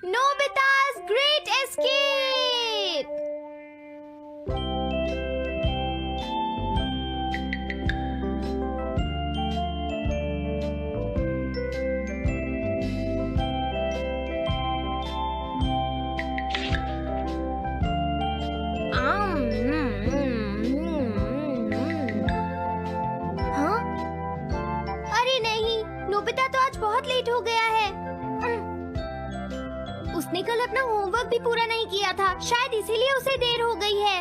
Nobita's Great Escape! हाँ? अरे नहीं, नोबिता तो आज बहुत लेट हो गया है। उसने कल अपना होमवर्क भी पूरा नहीं किया था, शायद इसीलिए उसे देर हो गई है।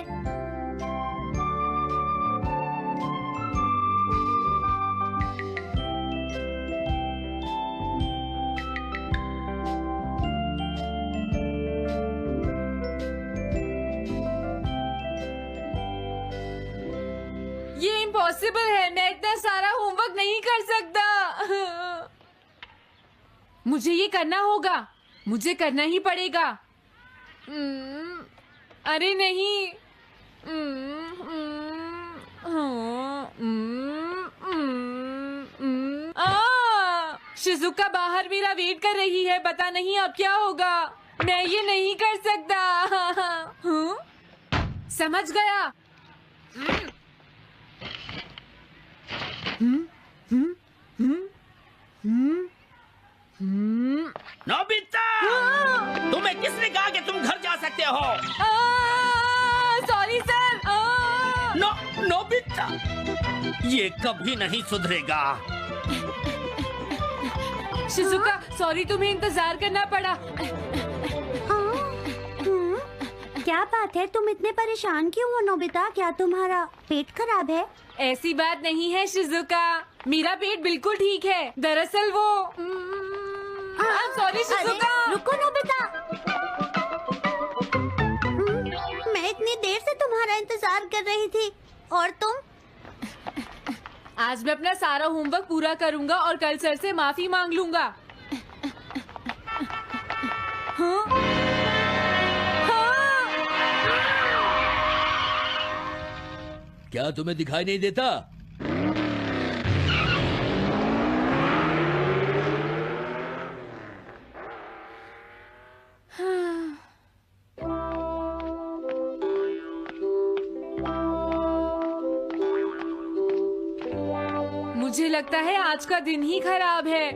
ये इम्पॉसिबल है, मैं इतना सारा होमवर्क नहीं कर सकता। मुझे ये करना होगा, मुझे करना ही पड़ेगा। अरे नहीं। शिजुका बाहर मेरा वेट कर रही है, पता नहीं अब क्या होगा। मैं ये नहीं कर सकता। समझ गया। नोबिता, तुम्हें किसने कहा कि तुम घर जा सकते हो? Sorry sir. नोबिता, ये कभी नहीं सुधरेगा। शिजुका सॉरी, तुम्हें इंतजार करना पड़ा। क्या बात है, तुम इतने परेशान क्यों हो नोबिता? क्या तुम्हारा पेट खराब है? ऐसी बात नहीं है शिजुका, मेरा पेट बिल्कुल ठीक है। दरअसल वो सॉरी शिजुका। रुको नोबिता, मैं इतनी देर से तुम्हारा इंतजार कर रही थी और तुम? आज मैं अपना सारा होमवर्क पूरा करूंगा और कल सर से माफी मांग लूंगा। हाँ? हाँ? क्या तुम्हें दिखाई नहीं देता? मुझे लगता है आज का दिन ही खराब है।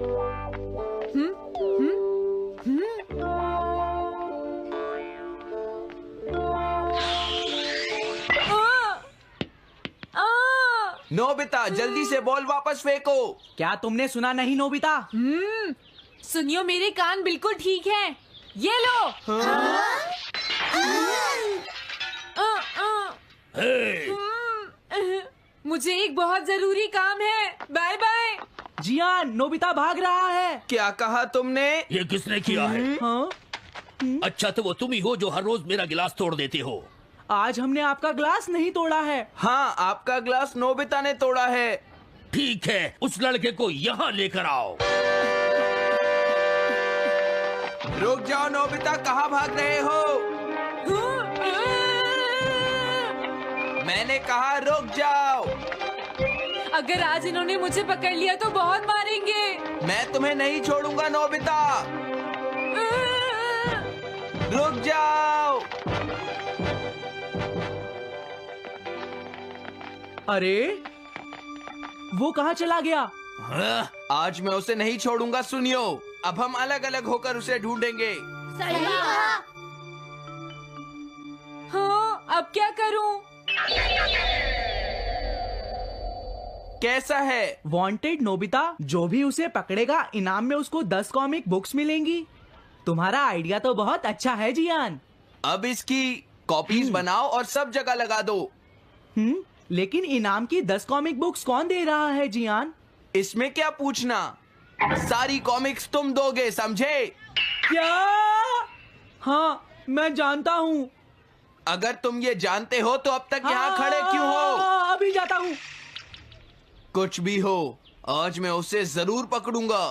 नोबिता, जल्दी से बॉल वापस फेंको। क्या तुमने सुना नहीं नोबिता? सुनियो, मेरे कान बिल्कुल ठीक हैं। ये लो। मुझे एक बहुत जरूरी काम है। Bye bye. जियान, नोबिता भाग रहा है। क्या कहा तुमने? ये किसने किया है? हाँ? अच्छा तो वो तुम ही हो जो हर रोज मेरा गिलास तोड़ देते हो। आज हमने आपका ग्लास नहीं तोड़ा है। हाँ, आपका ग्लास नोबिता ने तोड़ा है। ठीक है, उस लड़के को यहाँ लेकर आओ। रुक जाओ नोबिता, कहाँ भाग रहे हो? मैंने कहा रुक जाओ। अगर आज इन्होंने मुझे पकड़ लिया तो बहुत मारेंगे। मैं तुम्हें नहीं छोड़ूंगा नोबिता, रुक जाओ। अरे वो कहाँ चला गया? आज मैं उसे नहीं छोड़ूंगा। सुनियो, अब हम अलग अलग होकर उसे ढूंढेंगे। सही कहा। हाँ, अब क्या करूं? कैसा है? वांटेड नोबिता, जो भी उसे पकड़ेगा इनाम में उसको 10 कॉमिक बुक्स मिलेंगी। तुम्हारा आइडिया तो बहुत अच्छा है जियान। अब इसकी कॉपीज बनाओ और सब जगह लगा दो। लेकिन इनाम की 10 कॉमिक बुक्स कौन दे रहा है जियान? इसमें क्या पूछना, सारी कॉमिक्स तुम दोगे, समझे? क्या? हाँ, मैं जानता हूँ। अगर तुम ये जानते हो तो अब तक यहाँ खड़े क्यों हो? अभी जाता हूँ। कुछ भी हो, आज मैं उसे जरूर पकड़ूंगा।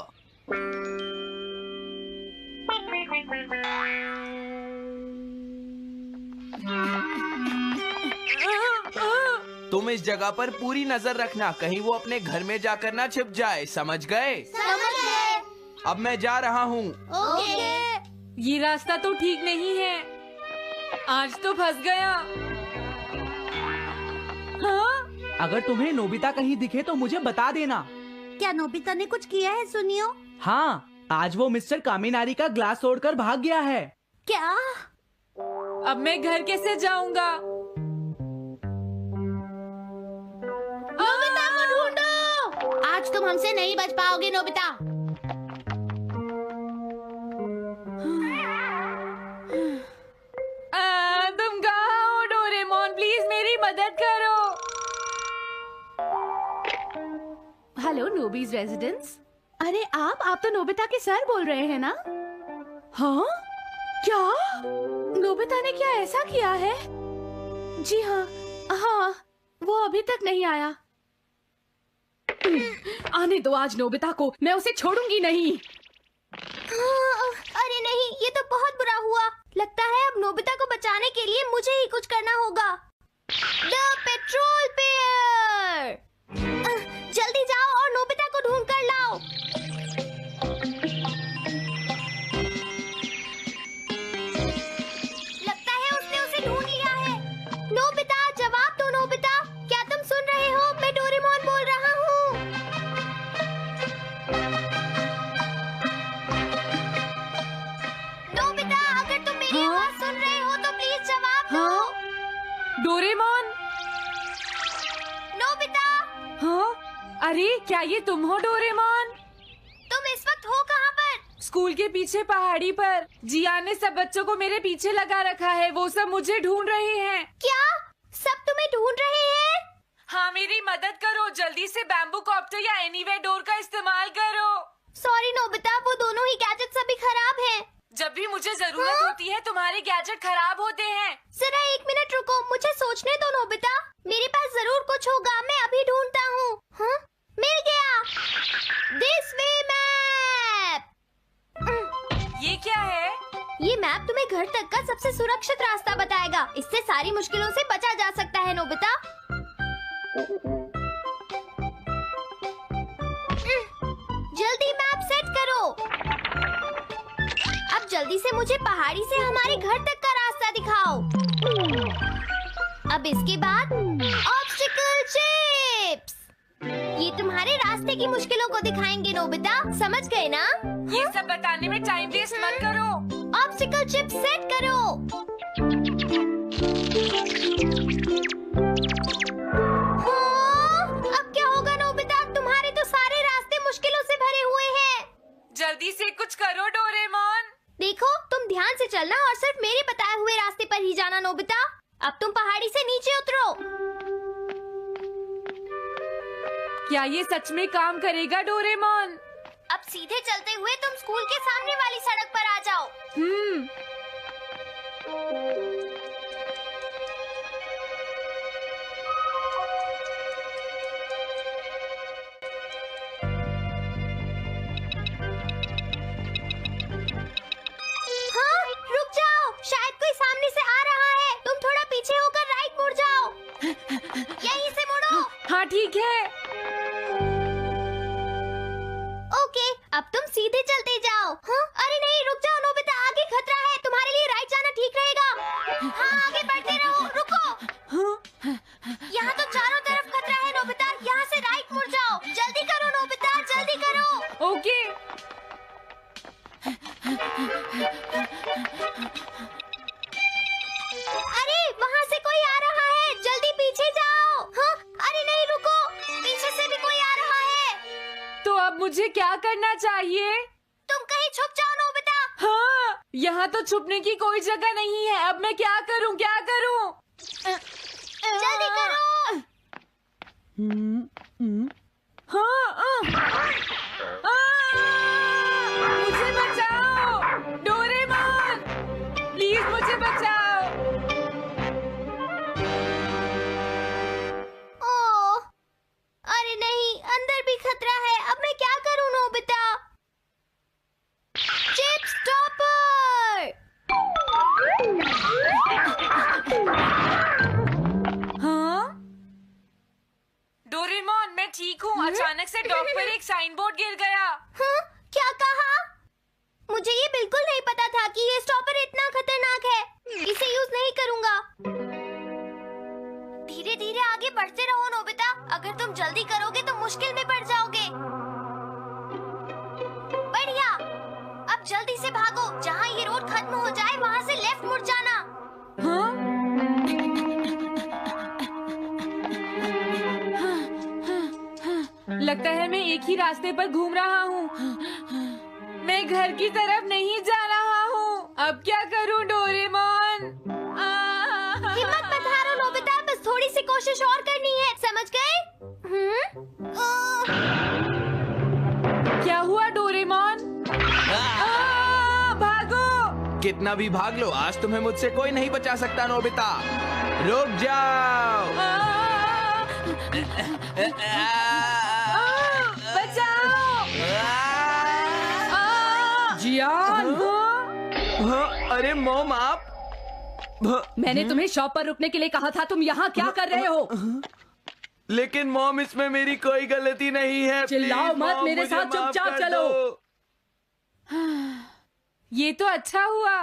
तुम इस जगह पर पूरी नजर रखना, कहीं वो अपने घर में जाकर ना छिप जाए, समझ गए? समझ गए। अब मैं जा रहा हूँ। ओके। ये रास्ता तो ठीक नहीं है। आज तो फंस गया। हाँ? अगर तुम्हें नोबिता कहीं दिखे तो मुझे बता देना। क्या नोबिता ने कुछ किया है सुनियो? हाँ, आज वो मिस्टर कामिनारी का ग्लास तोड़कर भाग गया है। क्या? अब मैं घर कैसे जाऊंगा? नोबिता को ढूंढो। आज तुम हमसे नहीं बच पाओगे नोबिता। तुम कहाँ हो डोरेमोन? प्लीज मेरी मदद करो। हेलो नोबीज रेजिडेंस। अरे आप तो नोबिता के सर बोल रहे हैं ना? हाँ? क्या? नोबिता ने क्या ऐसा किया है? जी हाँ, हाँ, वो अभी तक नहीं आया। आने दो आज नोबिता को, मैं उसे छोड़ूंगी नहीं। अरे नहीं, ये तो बहुत बुरा हुआ। लगता है अब नोबिता को बचाने के लिए मुझे ही कुछ करना होगा। द पेट्रोल पेयर, जल्दी जाओ और नोबिता को ढूंढ कर लाओ। लगता है उसने उसे ढूंढ लिया है। नोबिता, जवाब दो नोबिता। क्या तुम सुन रहे हो? मैं डोरेमोन बोल रहा हूँ। नोबिता, अगर तुम मेरी आवाज सुन रहे हो तो प्लीज जवाब दो। डोरेमोन? नोबिता, हाँ? अरे क्या ये तुम हो डोरेमोन? तुम इस वक्त हो कहाँ पर? स्कूल के पीछे पहाड़ी पर। जिया ने सब बच्चों को मेरे पीछे लगा रखा है। वो सब मुझे ढूंढ रहे हैं। क्या? सब तुम्हें ढूंढ रहे हैं? हाँ, मेरी मदद करो। जल्दी से बैम्बू कॉप्टर या एनीवेयर डोर का इस्तेमाल करो। सॉरी नोबिता, वो दोनों ही गैजेट्स अभी खराब हैं। जब भी मुझे जरूरत होती है तुम्हारे गैजेट खराब होते हैं। जरा एक मिनट रुको, मुझे सोचने दो नोबिता। मेरे पास जरूर कुछ होगा, मैं अभी ढूंढता हूँ। हाँ? मिल गया। This way map. ये क्या है? ये मैप तुम्हें घर तक का सबसे सुरक्षित रास्ता बताएगा। इससे सारी मुश्किलों से बचा जा सकता है नोबिता। जल्दी मैप सेट करो। अब जल्दी से मुझे पहाड़ी से हमारे घर तक का रास्ता दिखाओ। अब इसके बाद ऑब्स्टिकल चिप्स। ये तुम्हारे रास्ते की मुश्किलों को दिखाएंगे नोबिता, समझ गए ना? ये सब बताने में टाइम वेस्ट मत करो। ऑब्स्टिकल चिप्स सेट करो। हाँ, अब क्या होगा नोबिता? तुम्हारे तो सारे रास्ते मुश्किलों से भरे हुए हैं। जल्दी से कुछ करो डोरेमोन। देखो, तुम ध्यान से चलना और सिर्फ मेरे बताए हुए रास्ते पर ही जाना नोबिता। अब तुम पहाड़ी से नीचे उतरो। क्या ये सच में काम करेगा डोरेमोन? अब सीधे चलते हुए तुम स्कूल के सामने वाली सड़क पर आ जाओ। हाँ, रुक जाओ, शायद कोई सामने से आ रहा है। तुम थोड़ा पीछे होकर राइट मुड़ जाओ। यहीं से मुड़ो। हाँ ठीक है। ओके, अब तुम सीधे चलते जाओ। हाँ? अरे नहीं, रुक जाओ नोबिता, आगे खतरा है। तुम्हारे लिए राइट जाना ठीक रहेगा। हाँ, आगे बढ़ते रहो। रुको, यहाँ तो चारों तरफ खतरा है नोबिता। यहाँ से राइट मुड़ जाओ। जल्दी करो नोबिता, जल्दी करो। ओके। अरे वहाँ से कोई आ रहा है, जल्दी पीछे जाओ। हाँ? अरे नहीं, रुको, पीछे से भी कोई आ रहा है। तो अब मुझे क्या करना चाहिए? तुम कहीं छुप जाओ नोबिता। हाँ, यहाँ तो छुपने की कोई जगह नहीं है। अब मैं क्या करूँ, क्या करूँ? जल्दी करो। हाँ, मुझे बचाओ डोरेमोन, प्लीज मुझे बचाओ। ओह, अरे नहीं, अंदर भी खतरा है। अब मैं क्या करूं नोबिता? Chip stopper. हाँ? डोरेमोन, मैं ठीक हूँ। अचानक से डॉग पर एक साइन बोर्ड जल्दी करोगे तो मुश्किल में पड़ जाओगे। बढ़िया, अब जल्दी से भागो। जहाँ ये रोड खत्म हो जाए वहाँ से लेफ्ट मुड़ जाना। हाँ? लगता है मैं एक ही रास्ते पर घूम रहा हूँ। मैं घर की तरफ नहीं जा रहा हूँ। अब क्या करूँ डोरेमोन? हिम्मत मत हारो नोबिता, बस थोड़ी सी कोशिश और करनी है, समझ गए? क्या हुआ डोरेमोन? भागो! कितना भी भाग लो, आज तुम्हें मुझसे कोई नहीं बचा सकता नोबिता। रुक जाओ। बचाओ! जियान! अरे मॉम, आप मैंने तुम्हें शॉप पर रुकने के लिए कहा था, तुम यहाँ क्या कर रहे हो? लेकिन मॉम, इसमें मेरी कोई गलती नहीं है। चिल्लाओ प्लीज, मत, मॉम, मेरे मुझे साथ माफ चुपचाप कर चलो। दो। ये तो अच्छा हुआ।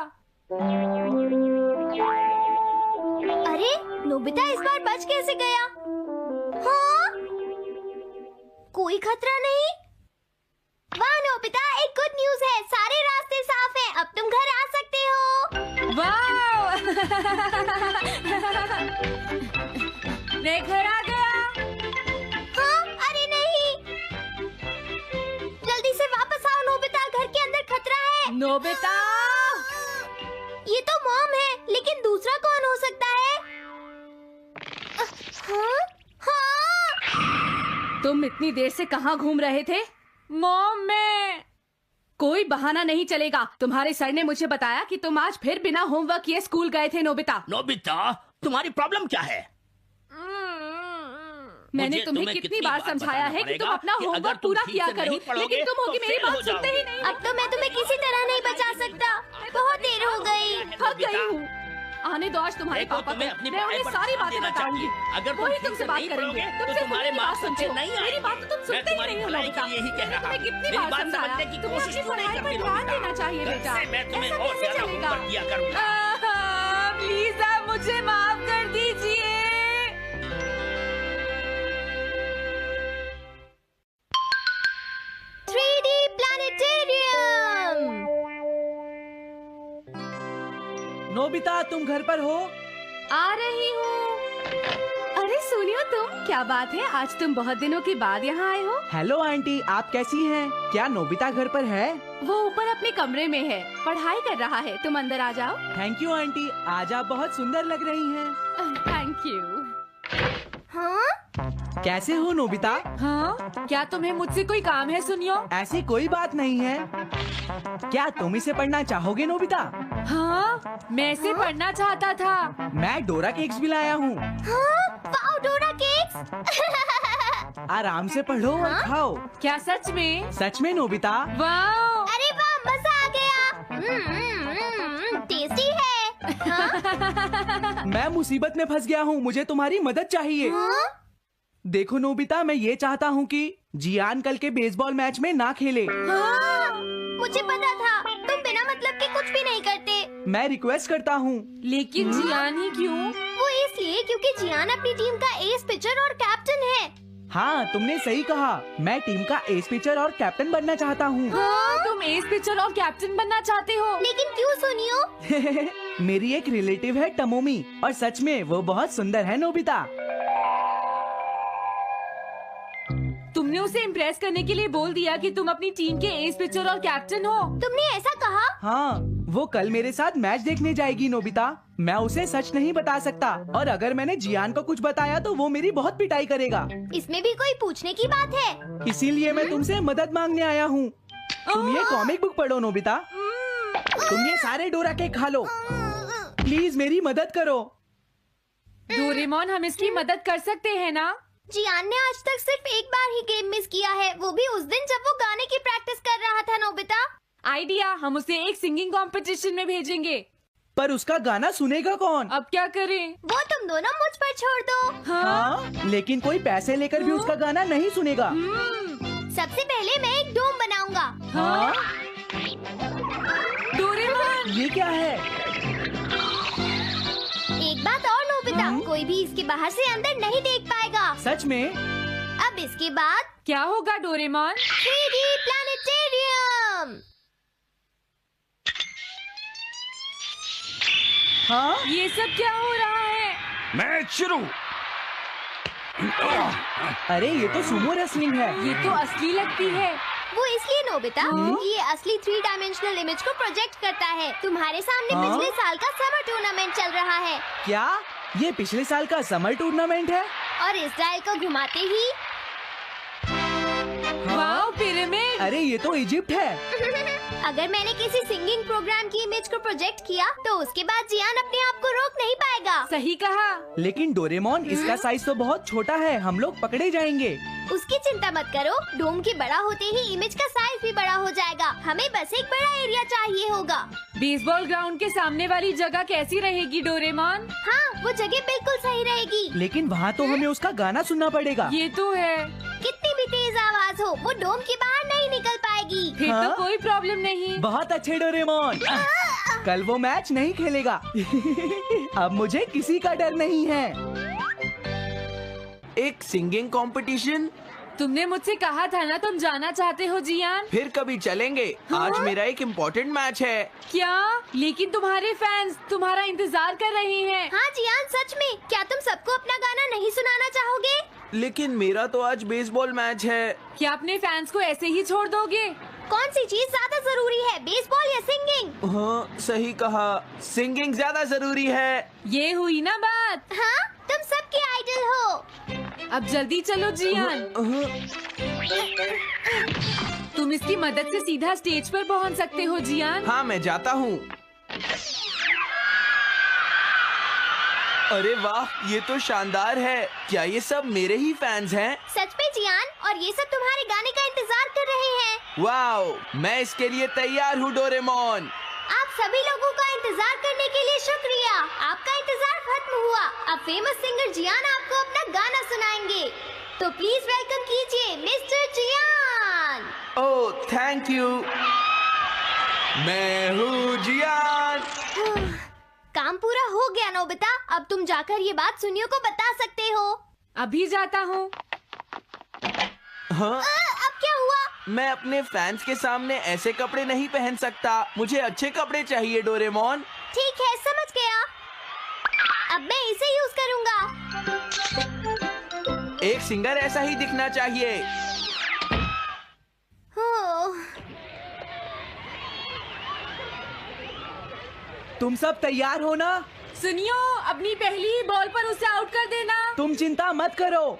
अरे नोबिता इस बार बच कैसे गया? हाँ? कोई खतरा नहीं? वाह नोबिता, एक गुड न्यूज है, सारे रास्ते साफ हैं, अब तुम घर आ सकते हो। वाह! मैं घर आ गया। हाँ? अरे नहीं, जल्दी से वापस आओ नोबिता, घर के अंदर खतरा है। नोबिता! ये तो मॉम है, लेकिन दूसरा कौन हो सकता है? हाँ? हाँ? तुम इतनी देर से कहाँ घूम रहे थे? मॉम, मैं कोई बहाना नहीं चलेगा। तुम्हारे सर ने मुझे बताया कि तुम आज फिर बिना होमवर्क किए स्कूल गए थे नोबिता। नोबिता, तुम्हारी प्रॉब्लम क्या है? मैंने मुझे तुम्हें तुम्हें कितनी बार समझाया है कि तुम अपना होमवर्क पूरा किया करो, लेकिन तुम होगी मेरी बात सुनते ही नहीं। अब तो मैं तुम्हें किसी तरह नहीं बचा सकता, बहुत देर हो गई। थक गई हूँ। आने दो आज तुम्हारे देखो, पापा तुम्हें को, अपनी मैं पढ़ाई उन्हें पर सारी ध्यान बातें देना बताऊंगी। चाहिए। अगर तुम वही ठीक तुमसे से बात नहीं करेंगे। पढ़ोगे, तुम तो सिर्फ तुम्हारे मेरी बात मार्क्स सुनते अच्छे हो। नहीं मेरी आएंगे। बात तो तुम मैं सुनते ही तुम्हारी नहीं हो भलाई नोबिता। के लिए ही कह रहा तुम्हें हूँ। कितनी मेरी बार बात समझाया? समझने की तुम्हें कोशिश अपनी तो नहीं पढ़ाई पर करती ध्यान नोबिता। देना चाहिए कल बेटा। से मैं तुम्हें ऐसा और कैसे ज्यादा चलेगा? होमवर्क दिया करूंगा। प्लीज आप मुझे माफ कर दीजिए। 3D planetarium. नोबिता, तुम घर पर हो? आ रही हूँ। अरे सुनियो तुम, क्या बात है, आज तुम बहुत दिनों के बाद यहाँ आए हो। हेलो आंटी, आप कैसी हैं? क्या नोबिता घर पर है? वो ऊपर अपने कमरे में है, पढ़ाई कर रहा है। तुम अंदर आ जाओ। थैंक यू आंटी, आज आप बहुत सुंदर लग रही हैं। Thank you. हाँ? कैसे हो नोबिता? हाँ? क्या तुम्हें मुझसे कोई काम है सुनियो? ऐसी कोई बात नहीं है। क्या तुम इसे पढ़ना चाहोगे नोबिता? हाँ? मैं इसे पढ़ना चाहता था। मैं डोरा केक्स भी लाया हूँ। हाँ? वाओ, डोरा केक्स। आराम से पढ़ो और खाओ। क्या सच में? सच में नोबिता? वाह! अरे वाह, मजा आ गया। टेस्टी है। हाँ? मैं मुसीबत में फंस गया हूँ, मुझे तुम्हारी मदद चाहिए। हाँ? देखो नोबिता, मैं ये चाहता हूँ कि जियान कल के बेसबॉल मैच में ना खेले। हाँ? मुझे पता था, तुम बिना मतलब के कुछ भी नहीं करते। मैं रिक्वेस्ट करता हूँ। लेकिन जियान ही क्यों? वो इसलिए क्योंकि जियान अपनी टीम का एस पिचर और कैप्टन है। हाँ, तुमने सही कहा। मैं टीम का एस पिचर और कैप्टन बनना चाहता हूँ। हाँ? तुम एस पिचर और कैप्टन बनना चाहते हो? लेकिन क्यों सुनियो? मेरी एक रिलेटिव है टमोमी, और सच में वो बहुत सुंदर है नोबिता। तुमने उसे इम्प्रेस करने के लिए बोल दिया कि तुम अपनी टीम के एस पिचर और कैप्टन हो। तुमने ऐसा कहा? हाँ, वो कल मेरे साथ मैच देखने जाएगी नोबिता। मैं उसे सच नहीं बता सकता, और अगर मैंने जियान को कुछ बताया तो वो मेरी बहुत पिटाई करेगा। इसमें भी कोई पूछने की बात है? इसीलिए मैं तुमसे मदद मांगने आया हूँ। तुम ये कॉमिक बुक पढ़ो नोबिता। तुम ये सारे डोरा केक खा लो। प्लीज मेरी मदद करो। डोरेमोन, हम इसकी मदद कर सकते हैं ना? जियान ने आज तक सिर्फ एक बार ही गेम मिस किया है, वो भी उस दिन जब वो गाने की प्रैक्टिस कर रहा था नोबिता। आइडिया, हम उसे एक सिंगिंग कंपटीशन में भेजेंगे। पर उसका गाना सुनेगा कौन? अब क्या करें? वो तुम दोनों मुझ पर छोड़ दो। हाँ, लेकिन कोई पैसे लेकर भी उसका गाना नहीं सुनेगा। सबसे पहले मैं एक डोम बनाऊंगा। हाँ? डोरेमोन! ये क्या है? एक बात और नोबिता, कोई भी इसके बाहर से अंदर नहीं देख पाएगा। सच में? अब अब इसके बाद क्या होगा डोरेमोन? 3D planetarium. हाँ ये सब क्या हो रहा है? मैच शुरू। अरे ये तो सुमो रेसलिंग है। ये तो असली लगती है। वो इसलिए नोबिता, ये असली 3 डायमेंशनल इमेज को प्रोजेक्ट करता है। तुम्हारे सामने हाँ? पिछले साल का समर टूर्नामेंट चल रहा है क्या ये पिछले साल का समर टूर्नामेंट है? और इस डायल को घुमाते ही वाओ, पिरामिड। अरे ये तो इजिप्ट है। अगर मैंने किसी सिंगिंग प्रोग्राम की इमेज को प्रोजेक्ट किया तो उसके बाद जियान अपने आप को रोक नहीं पाएगा। सही कहा। लेकिन डोरेमोन इसका साइज तो बहुत छोटा है, हम लोग पकड़े जाएंगे। उसकी चिंता मत करो, डोम के बड़ा होते ही इमेज का साइज भी बड़ा हो जाएगा। हमें बस एक बड़ा एरिया चाहिए होगा। बेसबॉल ग्राउंड के सामने वाली जगह कैसी रहेगी डोरेमोन? हाँ, वो जगह बिल्कुल सही रहेगी। लेकिन वहाँ तो हमें उसका गाना सुनना पड़ेगा। ये तो है। कितनी भी तेज आवाज हो, वो डोम के बाहर नहीं निकल पाएगी। फिर हाँ? तो कोई प्रॉब्लम नहीं। बहुत अच्छे डोरेमोन। कल वो मैच नहीं खेलेगा। अब मुझे किसी का डर नहीं है। एक सिंगिंग कंपटीशन? तुमने मुझसे कहा था ना तुम जाना चाहते हो जियान। फिर कभी चलेंगे। आज मेरा एक इम्पोर्टेंट मैच है। क्या? लेकिन तुम्हारे फैंस तुम्हारा इंतजार कर रहे हैं। हाँ जियान, सच में। क्या तुम सबको अपना गाना नहीं सुनाना चाहोगे? लेकिन मेरा तो आज बेसबॉल मैच है। क्या अपने फैंस को ऐसे ही छोड़ दोगे? कौन सी चीज ज्यादा जरूरी है, बेसबॉल या सिंगिंग? हाँ सही कहा, सिंगिंग ज्यादा जरूरी है। ये हुई ना बात। हाँ, तुम सबके आइडल हो। अब जल्दी चलो जियान। तुम इसकी मदद से सीधा स्टेज पर पहुंच सकते हो जियान। हाँ मैं जाता हूँ। अरे वाह, ये तो शानदार है। क्या ये सब मेरे ही फैंस हैं? सच में जियान, और ये सब तुम्हारे गाने का इंतजार कर रहे हैं। वाओ, मैं इसके लिए तैयार हूँ डोरेमोन। आप सभी लोगों का इंतजार करने के लिए शुक्रिया। आपका इंतजार खत्म हुआ। अब फेमस सिंगर जियान आपको अपना गाना सुनाएंगे। तो प्लीज वेलकम कीजिए mister Jian. Oh thank you. मैं हूँ जियान। काम पूरा हो गया नोबिता। अब तुम जाकर ये बात सुनियो को बता सकते हो। अभी जाता हूँ। हाँ, अब क्या हुआ? मैं अपने फैंस के सामने ऐसे कपड़े नहीं पहन सकता। मुझे अच्छे कपड़े चाहिए डोरेमोन। ठीक है, समझ गया। अब मैं इसे यूज करूंगा। एक सिंगर ऐसा ही दिखना चाहिए। ओह, तुम सब तैयार हो ना? सुनियो, अपनी पहली ही बॉल पर उसे आउट कर देना। तुम चिंता मत करो।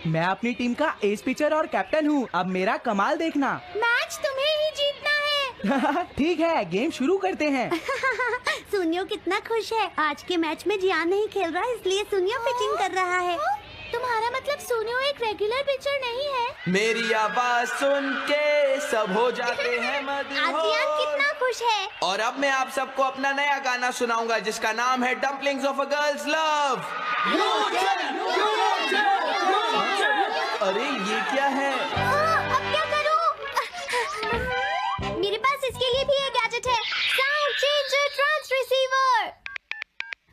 मैं अपनी टीम का एस पिचर और कैप्टन हूँ। अब मेरा कमाल देखना। मैच तुम्हें ही जीतना है। ठीक है, गेम शुरू करते हैं। सुनियो कितना खुश है। आज के मैच में जियान नहीं खेल रहा, इसलिए सुनियो पिचिंग कर रहा है। तुम्हारा मतलब सुनियो एक रेगुलर पिचर नहीं है? मेरी आवाज सुन के सब हो जाते हैं आज जियान मदहोश। कितना खुश है। और अब मैं आप सबको अपना नया गाना सुनाऊंगा जिसका नाम है dumplings of a girls love. अरे ये क्या है? अब क्या करूं? मेरे पास इसके लिए भी एक गैजेट है, साउंड चेंजर ट्रांस रिसीवर।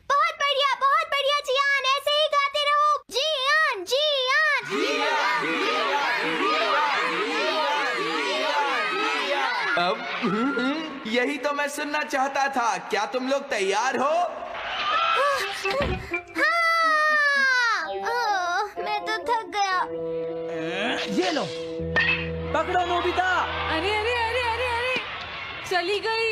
बहुत बढ़िया जियान, ऐसे ही गाते रहो। जियान अब यही तो मैं सुनना चाहता था। क्या तुम लोग तैयार हो? हाँ। ओह, मैं तो थक गया। ये लो, पकड़ो नोबिता। अरे अरे अरे अरे अरे, चली गई।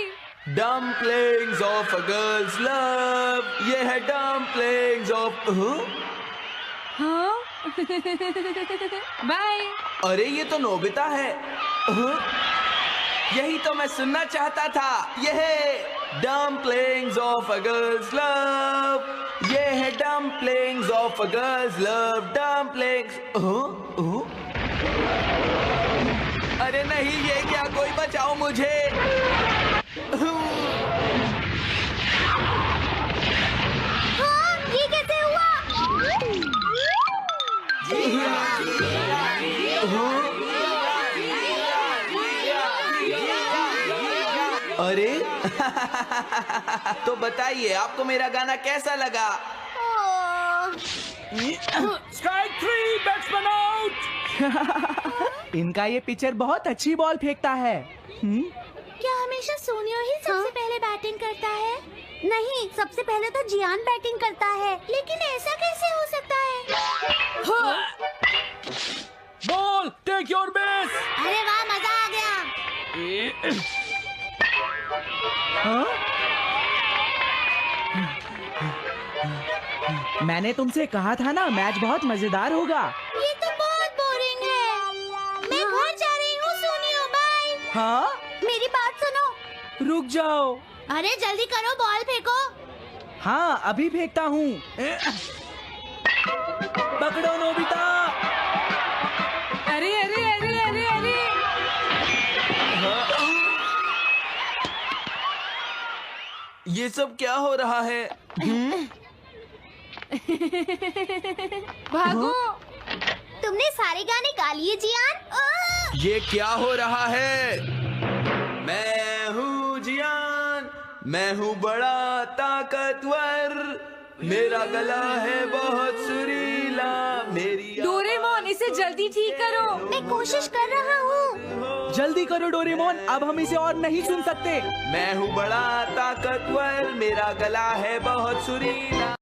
Dumplings of a girls love. ये है डम्पलिंग्स ऑफ। हाँ? बाय। अरे ये तो नोबिता है। यही तो मैं सुनना चाहता था। ये है dumplings of a girls love. ये है dumplings of a girls love. Dumplings. अरे नहीं, ये क्या? कोई बचाओ मुझे। हाँ, ये कैसे हुआ? अरे तो बताइए आपको मेरा गाना कैसा लगा? ओह, स्ट्राइक 3 बैट्समैन आउट। आउट। इनका ये पिचर बहुत अच्छी बॉल फेंकता है। क्या हमेशा सोनियो ही सबसे पहले बैटिंग करता है? नहीं, सबसे पहले तो जियान बैटिंग करता है। लेकिन ऐसा कैसे हो सकता है? Ball, take your base. अरे वाह, मजा आ गया। मैंने तुमसे कहा था ना, मैच बहुत मजेदार होगा। ये तो बहुत बोरिंग है। मैं घर जा रही हूँ सोनियो, बाय। हाँ, मेरी बात सुनो। रुक जाओ। अरे जल्दी करो, बॉल फेंको। हाँ, अभी फेंकता हूँ। पकड़ो नोबिता। अरे अरे अरे अरे अरे, ये सब क्या हो रहा है? भागो। तुमने सारे गाने गा लिए जियान? ये क्या हो रहा है? मैं हूँ जियान, मैं हूँ बड़ा ताकतवर, मेरा गला है बहुत सुरीला, मेरी डोरेमोन, इसे जल्दी ठीक करो। मैं कोशिश कर रहा हूँ। जल्दी करो डोरेमोन, अब हम इसे और नहीं सुन सकते। मैं हूँ बड़ा ताकतवर, मेरा गला है बहुत सुरीला।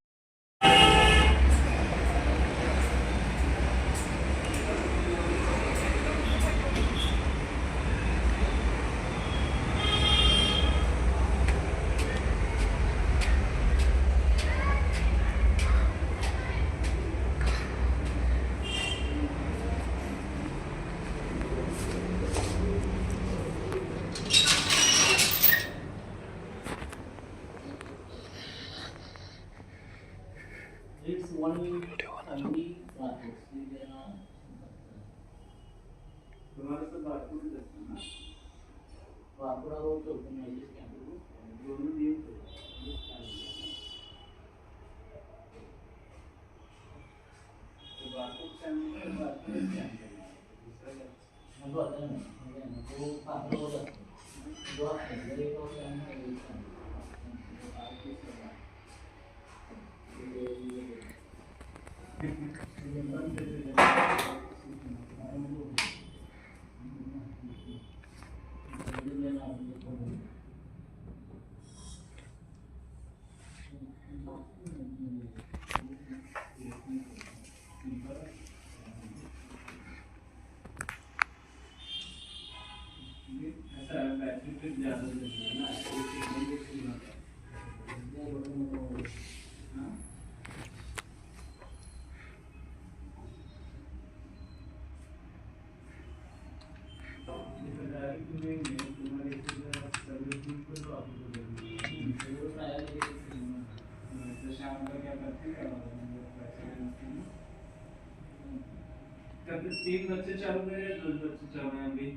तीन बच्चे चालू है, दो बच्चे चल रहे हैं अभी।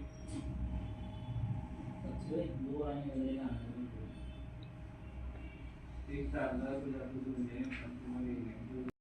एक